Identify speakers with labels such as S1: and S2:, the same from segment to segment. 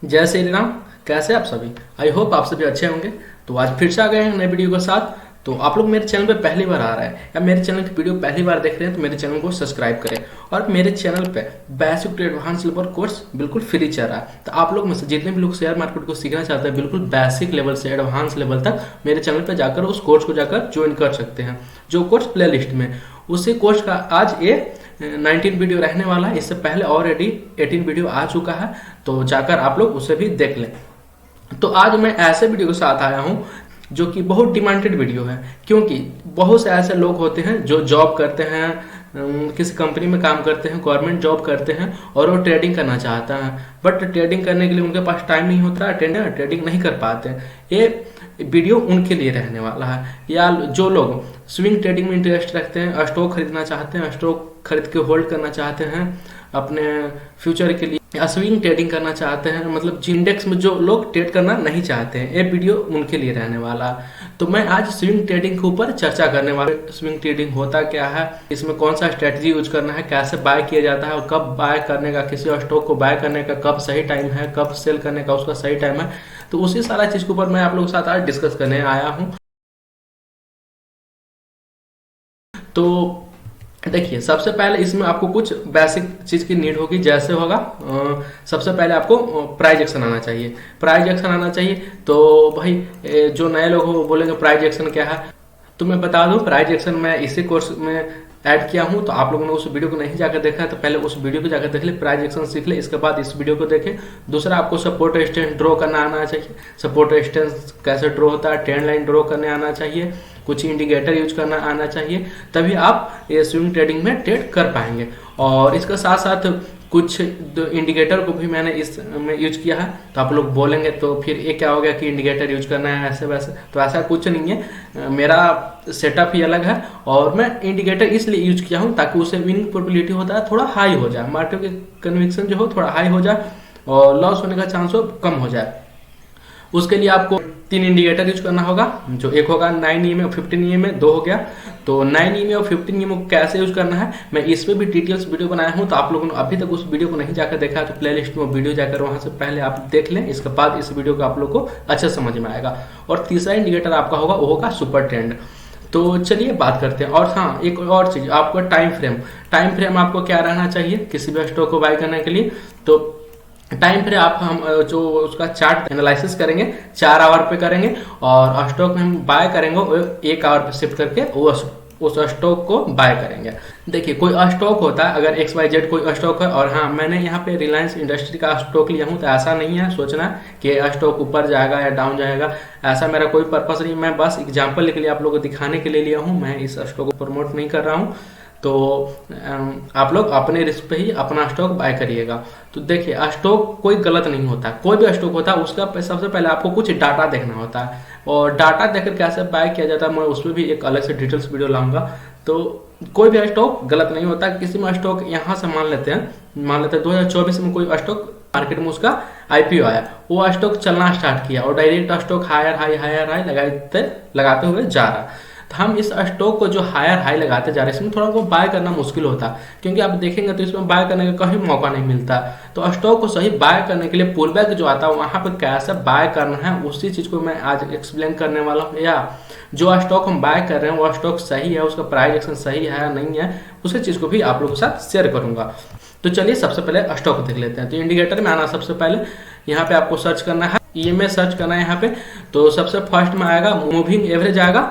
S1: जय श्री राम। कैसे आप सभी? आई होप आप सभी अच्छे होंगे। तो आज फिर से आ गए हैं नए वीडियो के साथ। तो आप लोग मेरे चैनल पे पहली बार आ रहे हैं या मेरे चैनल की वीडियो पहली बार देख रहे हैं तो मेरे चैनल को सब्सक्राइब करें। और मेरे चैनल पे basic to advance level course बिल्कुल फ्री चल रहा है। तो आप लोग में से जितने भी लोग शेयर मार्केट को सीखना चाहते हैं बिल्कुल बेसिक लेवल से एडवांस लेवल तक मेरे चैनल पर जाकर उस कोर्स को जाकर ज्वाइन कर सकते हैं। जो कोर्स प्ले लिस्ट में, उसी कोर्स का आज ये 19 वीडियो रहने वाला है। इससे पहले ऑलरेडी 18 वीडियो आ चुका है, तो जाकर आप लोग उसे भी देख लें। तो आज मैं ऐसे वीडियो के साथ आया हूं जो कि बहुत डिमांडेड वीडियो है, क्योंकि बहुत से ऐसे लोग होते हैं जो जॉब करते हैं, किसी कंपनी में काम करते हैं, गवर्नमेंट जॉब करते हैं और वो ट्रेडिंग करना चाहता है, बट ट्रेडिंग करने के लिए उनके पास टाइम नहीं होता है, ट्रेडिंग नहीं कर पाते हैं। ये वीडियो उनके लिए रहने वाला है। या जो लोग स्विंग ट्रेडिंग में इंटरेस्ट रखते हैं, स्टॉक खरीदना चाहते हैं, स्टॉक खरीद के होल्ड करना चाहते हैं अपने फ्यूचर के लिए, या स्विंग ट्रेडिंग करना चाहते हैं, मतलब इंडेक्स में जो लोग ट्रेड करना नहीं चाहते हैं, ये वीडियो उनके लिए रहने वाला है। तो मैं आज स्विंग ट्रेडिंग के ऊपर चर्चा करने वाला हूं। स्विंग ट्रेडिंग होता क्या है, इसमें कौन सा स्ट्रेटजी यूज करना है, कैसे बाय किया जाता है और कब बाय करने का, किसी स्टॉक को बाय करने का कब सही टाइम है, कब सेल करने का उसका सही टाइम है। तो उसी सारा चीज के ऊपर मैं आप लोगों के साथ आज डिस्कस करने आया हूँ। तो देखिए, सबसे पहले इसमें आपको कुछ बेसिक चीज की नीड होगी। जैसे होगा सबसे पहले आपको प्राइज एक्शन आना चाहिए। प्राइज एक्शन आना चाहिए तो भाई जो नए लोग हो बोलेंगे प्राइज एक्शन क्या है, तो मैं बता दूं प्राइज एक्शन मैं इसी कोर्स में ऐड किया हूं। तो आप लोगों ने उस वीडियो को नहीं जाकर देखा है तो पहले उस वीडियो को जाकर देख ले, प्राइज एक्शन सीख ले, इसके बाद इस वीडियो को देखें। दूसरा, आपको सपोर्ट रेजिस्टेंस ड्रॉ करना आना चाहिए। सपोर्ट रेजिस्टेंस कैसे ड्रॉ होता है, ट्रेंड लाइन ड्रॉ करने आना चाहिए, कुछ इंडिकेटर यूज करना आना चाहिए, तभी आप ये स्विंग ट्रेडिंग में ट्रेड कर पाएंगे। और इसके साथ साथ कुछ इंडिकेटर को भी मैंने इसमें यूज किया है। तो आप लोग बोलेंगे तो फिर ये क्या हो गया कि इंडिकेटर यूज करना है ऐसे वैसे, तो ऐसा कुछ नहीं है। मेरा सेटअप ही अलग है और मैं इंडिकेटर इसलिए यूज किया हूँ ताकि उसे विनिंग प्रोबेबिलिटी होता है थोड़ा हाई हो जाए, मार्केट की कन्विक्शन जो हो थोड़ा हाई हो जाए और लॉस होने का चांस हो कम हो जाए। उसके लिए आपको 3 इंडिकेटर यूज करना होगा। जो एक होगा 9 EMA और 15 EMA, 2 हो गया। तो 9 EMA और 15 EMA को कैसे यूज करना है मैं इस पे भी डिटेल्स वीडियो बनाया हूं। तो आप लोगों ने अभी तक उस वीडियो को नहीं जाकर देखा है तो प्ले लिस्ट में वीडियो जाकर वहां से पहले आप देख लें, इसके बाद इस वीडियो को आप लोग को अच्छा समझ में आएगा। और तीसरा इंडिकेटर आपका होगा वो होगा सुपर ट्रेंड। तो चलिए बात करते हैं। और हाँ, एक और चीज, आपका टाइम फ्रेम आपको क्या रहना चाहिए किसी भी स्टॉक को बाय करने के लिए। तो टाइम फ्रेम आप हम जो उसका चार्ट एनालिसिस करेंगे 4 आवर पे करेंगे और स्टॉक में हम बाय करेंगे वो 1 आवर पे शिफ्ट करके वो उस स्टॉक को बाय करेंगे। देखिए, कोई स्टॉक होता है, अगर XYZ कोई स्टॉक है, और हाँ मैंने यहाँ पे रिलायंस इंडस्ट्री का स्टॉक लिया हूँ, तो ऐसा नहीं है सोचना कि स्टॉक ऊपर जाएगा या डाउन जाएगा, ऐसा मेरा कोई पर्पस नहीं। मैं बस एग्जाम्पल के लिए आप लोगों को दिखाने के लिए लिया हूँ, मैं इस स्टॉक को प्रमोट नहीं कर रहा हूँ। तो आप लोग अपने रिस्क पे ही अपना स्टॉक बाय करिएगा। तो देखिए, स्टॉक कोई गलत नहीं होता, कोई भी स्टॉक होता है उसका सबसे पहले आपको कुछ डाटा देखना होता है और डाटा देखकर कैसे बाय किया जाता है मैं उसमें भी एक अलग से डिटेल्स वीडियो लाऊंगा। तो कोई भी स्टॉक गलत नहीं होता। किसी में स्टॉक यहाँ से मान लेते हैं 2024 में कोई स्टॉक मार्केट में उसका IPO आया, वो स्टॉक चलना स्टार्ट किया और डायरेक्ट स्टॉक हायर हाई लगाते हुए जा रहा। तो हम इस स्टॉक को जो हायर हाई लगाते जा रहे हैं इसमें थोड़ा को बाय करना मुश्किल होता है, क्योंकि आप देखेंगे तो इसमें बाय करने का कहीं मौका नहीं मिलता। तो स्टॉक को सही बाय करने के लिए पुल बैक जो आता है वहां पे कैसे बाय करना है उसी चीज को मैं आज एक्सप्लेन करने वाला हूँ। या जो स्टॉक हम बाय कर रहे हैं वो स्टॉक सही है, उसका प्राइस एक्शन सही है या नहीं है, उसी चीज को भी आप लोगों के साथ शेयर करूंगा। तो चलिए सबसे पहले स्टॉक देख लेते हैं। तो इंडिकेटर में आना, सबसे पहले यहाँ पे आपको सर्च करना है, EMA सर्च करना है यहाँ पे। तो सबसे फर्स्ट में आएगा मूविंग एवरेज आएगा,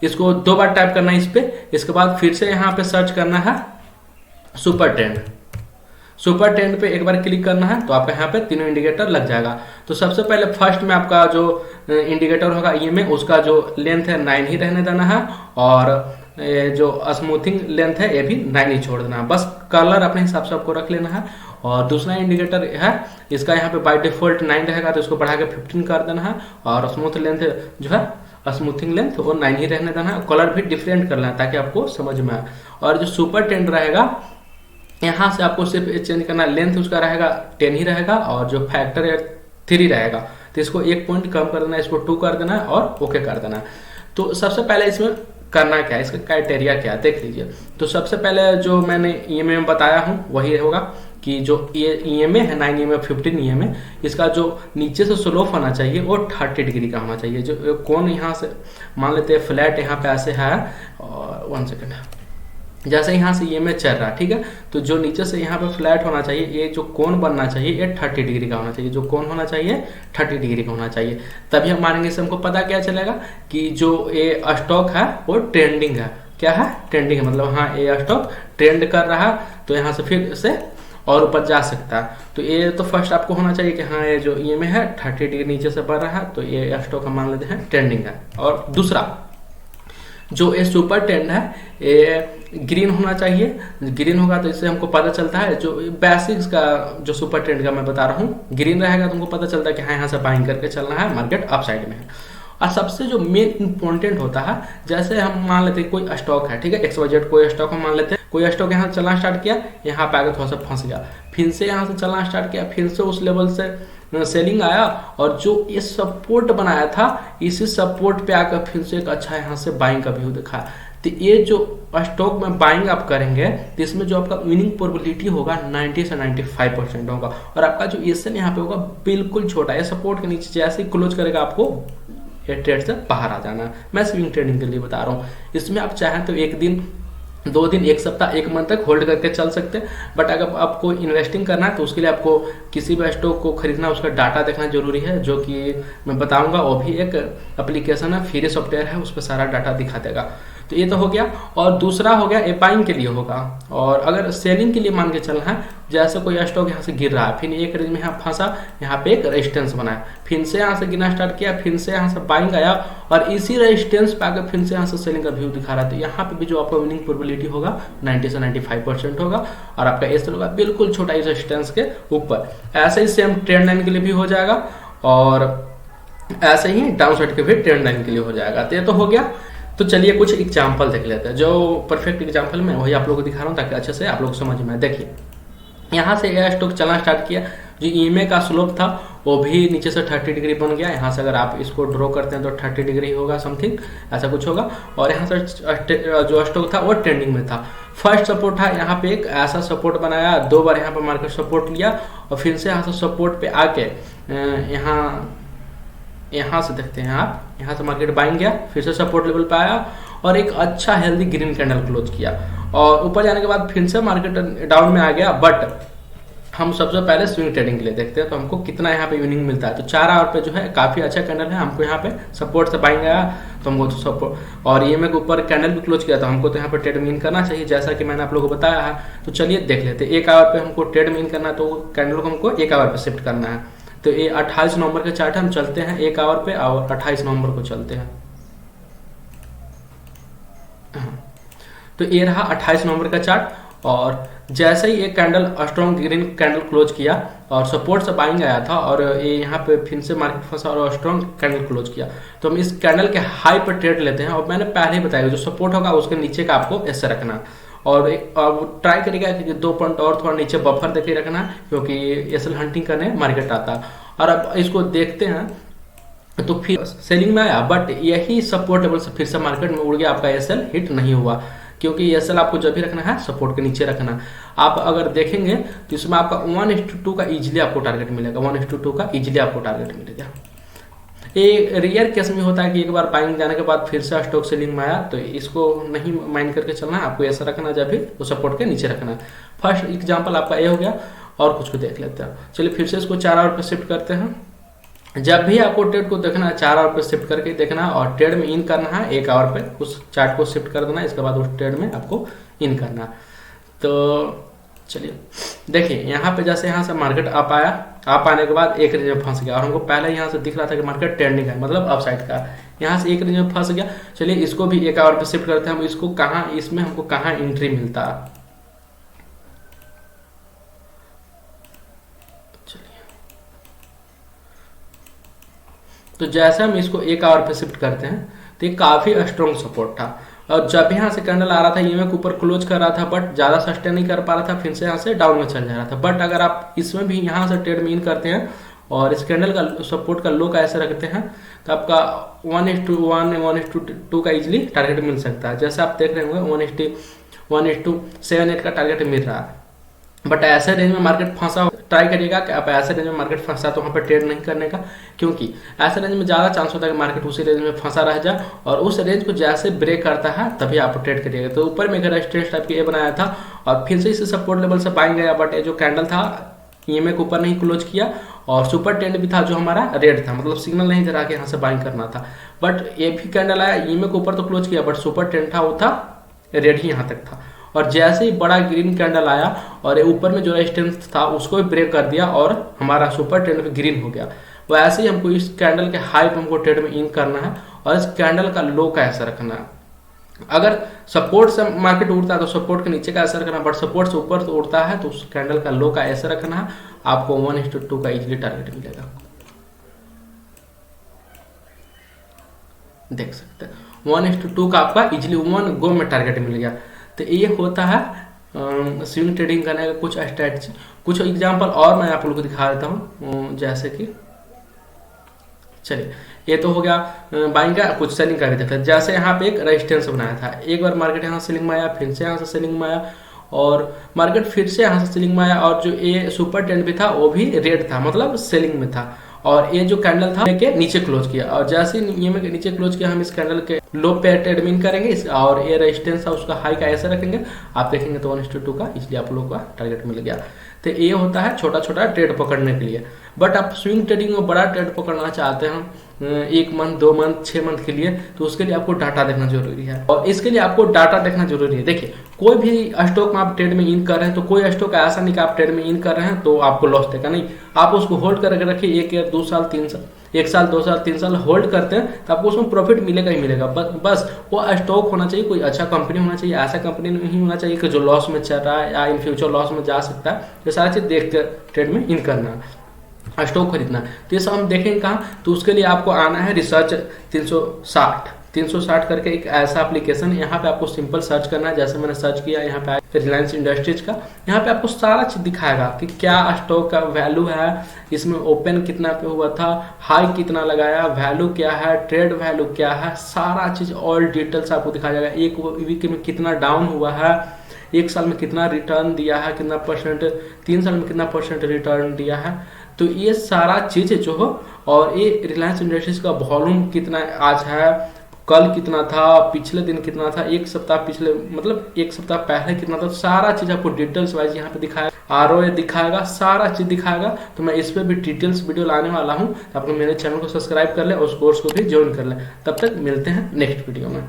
S1: इसको 2 बार टाइप करना है इस पे। इसके बाद फिर से यहाँ पे सर्च करना है सुपर ट्रेंड। सुपर ट्रेंड पे एक बार क्लिक करना है तो आपका यहाँ पे तीनों इंडिकेटर लग जाएगा। तो सबसे पहले फर्स्ट में आपका जो इंडिकेटर होगा EMA, उसका जो लेंथ है 9 ही रहने देना है और जो स्मूथिंग लेंथ है ये भी 9 ही छोड़ देना है। बस कलर अपने हिसाब से आपको रख लेना है। और दूसरा इंडिकेटर है, इसका यहाँ पे बाय डिफॉल्ट 9 रहेगा तो इसको बढ़ा के 15 कर देना है और स्मूथ लेंथ जो है स्मूथिंग लेंथ वो 9 ही रहने देना है। कलर भी डिफरेंट करना है ताकि आपको समझ में आए। और जो सुपर ट्रेंड रहेगा यहाँ से आपको सिर्फ चेंज करना, लेंथ उसका रहेगा 10 ही रहेगा और जो फैक्टर है 3 रहेगा। तो इसको 1 पॉइंट कम कर देना, इसको 2 कर देना और ओके कर देना। तो सबसे पहले इसमें करना क्या है, इसका क्राइटेरिया क्या है देख लीजिए। तो सबसे पहले जो मैंने EMA में बताया हूँ वही होगा कि जो ये EMA है 9 EMA 15 EMA, इसका जो नीचे से स्लोप होना चाहिए वो 30 डिग्री का होना चाहिए। जो कौन यहाँ से मान लेते हैं फ्लैट यहाँ पे ऐसे है, और 1 सेकेंड, जैसे यहाँ से EMA चल रहा है, ठीक है, तो जो नीचे से यहाँ पे फ्लैट होना चाहिए, ये जो कोण बनना चाहिए ये 30 डिग्री का होना चाहिए। जो कोण होना चाहिए 30 डिग्री का होना चाहिए, तभी हम मानेंगे। इससे हमको पता क्या चलेगा कि जो ये स्टॉक है वो ट्रेंडिंग है। क्या है? ट्रेंडिंग है, मतलब हाँ ये स्टॉक ट्रेंड कर रहा है, तो यहाँ से फिर से और ऊपर जा सकता है। तो ये तो फर्स्ट आपको होना चाहिए कि हाँ ये जो EMA है 30 डिग्री नीचे से बढ़ रहा है, तो ये स्टॉक हम मान लेते हैं ट्रेंडिंग है। और दूसरा जो ये सुपर ट्रेंड है ये ग्रीन होना चाहिए। ग्रीन होगा तो इससे हमको पता चलता है, जो बेसिक्स का जो सुपर ट्रेंड का मैं बता रहा हूँ, ग्रीन रहेगा तो हमको पता चलता है कि हाँ यहाँ से बाइंग करके चलना है, मार्केट अपसाइड में है। और सबसे जो मेन इंपॉर्टेंट होता है, जैसे हम मान लेते हैं कोई स्टॉक है, ठीक है, XYZ कोई स्टॉक हम मान लेते हैं, कोई स्टॉक यहाँ चलना स्टार्ट किया, यहाँ पे आगे थोड़ा सा फंस गया, फिर से यहाँ से चलना स्टार्ट किया, फिर से उस लेवल से सेलिंग आया, और जो ये सपोर्ट बनाया था इसी सपोर्ट पे आकर फिर से एक अच्छा यहाँ से बाइंग का व्यू दिखा। तो ये जो स्टॉक में बाइंग आप करेंगे तो इसमें जो आपका विनिंग प्रोबेबिलिटी होगा 90 से 95% होगा, और आपका जो एसएल यहाँ पे होगा बिल्कुल छोटा है। सपोर्ट के नीचे जैसे ही क्लोज करेगा आपको ये ट्रेड से बाहर आ जाना। मैं स्विंग ट्रेडिंग के लिए बता रहा हूँ। इसमें आप चाहें तो एक दिन, 2 दिन, 1 सप्ताह, 1 मंथ तक होल्ड करके चल सकते हैं। बट अगर आपको इन्वेस्टिंग करना है तो उसके लिए आपको किसी भी स्टॉक को खरीदना, उसका डाटा देखना जरूरी है, जो कि मैं बताऊंगा। वो भी एक एप्लीकेशन है, फ्री सॉफ्टवेयर है, उस पर सारा डाटा दिखा देगा। तो ये तो हो गया। और दूसरा हो गया बाइंग के लिए होगा। और अगर सेलिंग के लिए मान के चलना है, जैसे कोई स्टॉक यहाँ से गिर रहा है, फिर एक रेंज में यहाँ फंसा, यहाँ पे एक रेजिस्टेंस बनाया, फिर से यहाँ से गिरना स्टार्ट किया, फिर से यहाँ से बाइंग आया, और इसी रेजिस्टेंस पे आकर फिर से यहाँ से सेलिंग का व्यू दिखा रहा है, तो यहाँ पे भी जो आपका विनिंग प्रोबेबिलिटी होगा 90 से 95% होगा, और आपका एसएल होगा बिल्कुल छोटा इस रेजिस्टेंस के ऊपर। ऐसे ही सेम ट्रेंड लाइन के लिए भी हो जाएगा, और ऐसे ही डाउन साइड के भी ट्रेंड लाइन के लिए हो जाएगा। तो ये तो हो गया। तो चलिए कुछ एग्जाम्पल देख लेते हैं। जो परफेक्ट एग्जाम्पल मैं वही आप लोगों को दिखा रहा हूँ ताकि अच्छे से आप लोग समझ में। देखिए यहाँ से यह स्टॉक चलना स्टार्ट किया, जो EMA का स्लोप था वो भी नीचे से 30 डिग्री बन गया। यहाँ से अगर आप इसको ड्रॉ करते हैं तो 30 डिग्री होगा, समथिंग ऐसा कुछ होगा। और यहाँ से जो स्टॉक था वो ट्रेंडिंग में था। फर्स्ट सपोर्ट था, यहाँ पे एक ऐसा सपोर्ट बनाया, 2 बार यहाँ पे मार्केट सपोर्ट लिया, और फिर से यहाँ से सपोर्ट पे आके यहाँ से देखते हैं आप, यहाँ से मार्केट बाइंग गया, फिर से सपोर्ट लेवल पे आया, और एक अच्छा हेल्दी ग्रीन कैंडल क्लोज किया, और ऊपर जाने के बाद फिर से मार्केट डाउन में आ गया। बट हम सबसे पहले स्विंग ट्रेडिंग के लिए देखते हैं, तो हमको कितना यहाँ पे विनिंग मिलता है। तो 4 आवर पे जो है काफी अच्छा कैंडल है, हमको यहाँ पे सपोर्ट से बाइंग आया, तो हमको तो सपोर्ट, और EMA के ऊपर कैंडल भी क्लोज किया, तो हमको तो यहाँ पे ट्रेड मीन करना चाहिए, जैसा कि मैंने आप लोगों को बताया है। तो चलिए देख लेते हैं। 1 आवर पे हमको ट्रेड मीन करना है, तो कैंडल को हमको 1 आवर पे शिफ्ट करना है। तो ये 28 नवंबर का चार्ट है, हम चलते हैं 1 आवर पे, और 28 नवंबर को चलते हैं। तो ये रहा 28 नवंबर का चार्ट, और जैसे ही एक candle strong green candle close किया और सपोर्ट से बाइंग आया था, और ये यहाँ पे फिर से मार्केट फंसा और स्ट्रॉन्ग कैंडल क्लोज किया, तो हम इस कैंडल के हाई पर ट्रेड लेते हैं। और मैंने पहले ही बताया जो सपोर्ट होगा उसके नीचे का आपको ऐसे रखना, और ट्राई करेगा कि 2 पॉइंट और थोड़ा नीचे बफर देके रखना, क्योंकि एसएल हंटिंग करने मार्केट आता है। और अब इसको देखते हैं, तो फिर सेलिंग में आया, बट यही सपोर्ट लेवल से फिर से मार्केट में उड़ गया, आपका एसएल हिट नहीं हुआ, क्योंकि एसएल आपको जब भी रखना है सपोर्ट के नीचे रखना। आप अगर देखेंगे तो इसमें आपका 1:2 का इजीली आपको टारगेट मिलेगा, 1:2 का इजीली आपको टारगेट मिलेगा। ये रेयर केस में होता है कि एक बार बाइंग जाने के बाद फिर से स्टॉक सेलिंग में आया, तो इसको नहीं माइंड करके चलना है, आपको ऐसा रखना जब भी वो सपोर्ट के नीचे रखना है। फर्स्ट एग्जांपल आपका ये हो गया, और कुछ को देख लेते हैं। चलिए फिर से इसको 4 आवर पे शिफ्ट करते हैं। जब भी आपको ट्रेड को देखना है 4 आवर पे शिफ्ट करके देखना, और ट्रेड में इन करना है 1 आवर पे, उस चार्ट को शिफ्ट कर देना, इसके बाद उस ट्रेड में आपको इन करना। तो चलिए देखिए यहाँ पे जैसे यहाँ से मार्केट आप आया, आप आने के बाद एक रेंज में फंस गया, और हमको पहले यहाँ से दिख रहा था कि मार्केट ट्रेंडिंग है, मतलब अपसाइड का। यहाँ से एक रेंज में फंस गया। चलिए इसको भी 1 आवर पे शिफ्ट करते हैं। हम इसको कहाँ, इसमें हमको कहाँ एंट्री मिलता है। तो जैसे हम इसको 1 आवर पे शिफ्ट करते हैं, तो ये काफी स्ट्रॉन्ग सपोर्ट था, और जब यहाँ से कैंडल आ रहा था EMA के ऊपर क्लोज कर रहा था, बट ज्यादा सस्टेन नहीं कर पा रहा था, फिर से यहाँ से डाउन में चल जा रहा था। बट अगर आप इसमें भी यहाँ से ट्रेड में इन करते हैं और इस कैंडल का सपोर्ट का लो का ऐसे रखते हैं, तो आपका 1:1 1:2 का इजिली टारगेट मिल सकता है। जैसे आप देख रहे होंगे 1:78 का टारगेट मिल रहा है। बट ऐसे रेंज में मार्केट फंसा, ट्राई करिएगा कि आप ऐसे रेंज में मार्केट फंसा तो वहाँ पर ट्रेड नहीं करने का, क्योंकि ऐसे रेंज में ज़्यादा चांस होता है कि मार्केट उसी रेंज में फंसा रह जाए, और उस रेंज को जैसे ब्रेक करता है तभी आप ट्रेड करिएगा। तो ऊपर में एक रेजिस्टेंस टाइप की ए बनाया था और फिर से इसे सपोर्ट लेवल से बाइंग गया, बट ये जो कैंडल था ईएमए के ऊपर नहीं क्लोज किया, और सुपर ट्रेंड भी था जो हमारा रेड था, मतलब सिग्नल नहीं दे रहा कि यहाँ से बाइंग करना था। बट ये भी कैंडल आया, ईएमए के ऊपर तो क्लोज किया, बट सुपर ट्रेंड था वो था रेड ही यहाँ तक था, और जैसे ही बड़ा ग्रीन कैंडल आया और ऊपर में जो रेजिस्टेंस था उसको भी ब्रेक कर दिया और हमारा सुपर ट्रेंड पे ग्रीन हो गया। वैसे ही हमको इस कैंडल के हाई पे हमको ट्रेड में इन करना है और इस कैंडल का लो का ऐसा रखना है। अगर सपोर्ट से मार्केट उड़ता है तो सपोर्ट के नीचे का ऐसा रखना है, बट सपोर्ट से ऊपर तो उड़ता है तो उस कैंडल का लो का ऐसा रखना है। आपको 1:2 का इजीली टारगेट मिलेगा, देख सकते हैं 1:2 का आपका इजीली 1 गो में टारगेट मिल गया। तो ये होता है स्विंग ट्रेडिंग करने का कुछ स्ट्रैटेजी। कुछ एग्जांपल और मैं आप लोगों को दिखा देता हूँ, जैसे कि चलिए ये तो हो गया बाइंग का, कुछ सेलिंग का भी देखते हैं। जैसे यहाँ पे एक रेजिस्टेंस बनाया था, एक बार मार्केट यहाँ सेलिंग में आया, फिर से यहाँ से सेलिंग में आया, और मार्केट फिर से यहाँ से सेलिंग में आया, और जो ये सुपर ट्रेंड भी था वो भी रेड था, मतलब सेलिंग में था, और ये जो कैंडल था के नीचे क्लोज किया, और जैसे ही ये नीचे क्लोज किया हम इस कैंडल के लो पे ट्रेड इन करेंगे, और ये रेजिस्टेंस था उसका हाई का ऐसे रखेंगे, आप देखेंगे तो 1:2 का इसलिए आप लोगों का टारगेट मिल गया। तो ये होता है छोटा छोटा ट्रेड पकड़ने के लिए। बट आप स्विंग ट्रेडिंग में बड़ा ट्रेड पकड़ना चाहते हैं 1 मंथ 2 मंथ 6 मंथ के लिए, तो उसके लिए आपको डाटा देखना जरूरी है, और इसके लिए आपको डाटा देखना जरूरी है। देखिए कोई भी स्टॉक में आप ट्रेड में इन कर रहे हैं तो कोई स्टॉक ऐसा नहीं कि आप ट्रेड में इन कर रहे हैं तो आपको लॉस देगा, नहीं, आप उसको होल्ड करके रखिए 1 या 2 साल 3 साल 1 साल 2 साल 3 साल होल्ड करते हैं तो आपको उसमें प्रॉफिट मिलेगा ही मिलेगा। बस वो स्टॉक होना चाहिए, कोई अच्छा कंपनी होना चाहिए, ऐसा कंपनी नहीं होना चाहिए कि जो लॉस में चल रहा है या इन फ्यूचर लॉस में जा सकता है। ये सारी चीज देख कर ट्रेड में इन करना है, स्टॉक खरीदना। तो ये सब हम देखेंगे कहाँ, तो उसके लिए आपको आना है रिसर्च 360 करके एक ऐसा एप्लीकेशन, यहाँ पे आपको सिंपल सर्च करना है। जैसे मैंने सर्च किया यहाँ पे रिलायंस इंडस्ट्रीज का, यहाँ पे आपको सारा चीज दिखाएगा कि क्या स्टॉक का वैल्यू है, इसमें ओपन कितना पे हुआ था, हाई कितना लगाया, वैल्यू क्या है, ट्रेड वैल्यू क्या है, सारा चीज ऑल डिटेल्स आपको दिखाया जाएगा। एक वीक में कितना डाउन हुआ है, 1 साल में कितना रिटर्न दिया है, कितना परसेंट, 3 साल में कितना परसेंट रिटर्न दिया है। तो ये सारा चीज जो हो, और ये रिलायंस इंडस्ट्रीज का वॉल्यूम कितना आज है, कल कितना था, पिछले दिन कितना था, 1 सप्ताह पिछले मतलब 1 सप्ताह पहले कितना था, सारा चीज आपको डिटेल्स वाइज यहाँ पे दिखाएगा, ROA दिखाएगा, सारा चीज दिखाएगा। तो मैं इस पे भी डिटेल्स वीडियो लाने वाला हूँ, तो आप लोग मेरे चैनल को सब्सक्राइब कर ले और उस कोर्स को भी ज्वाइन कर ले। तब तक मिलते हैं नेक्स्ट वीडियो में।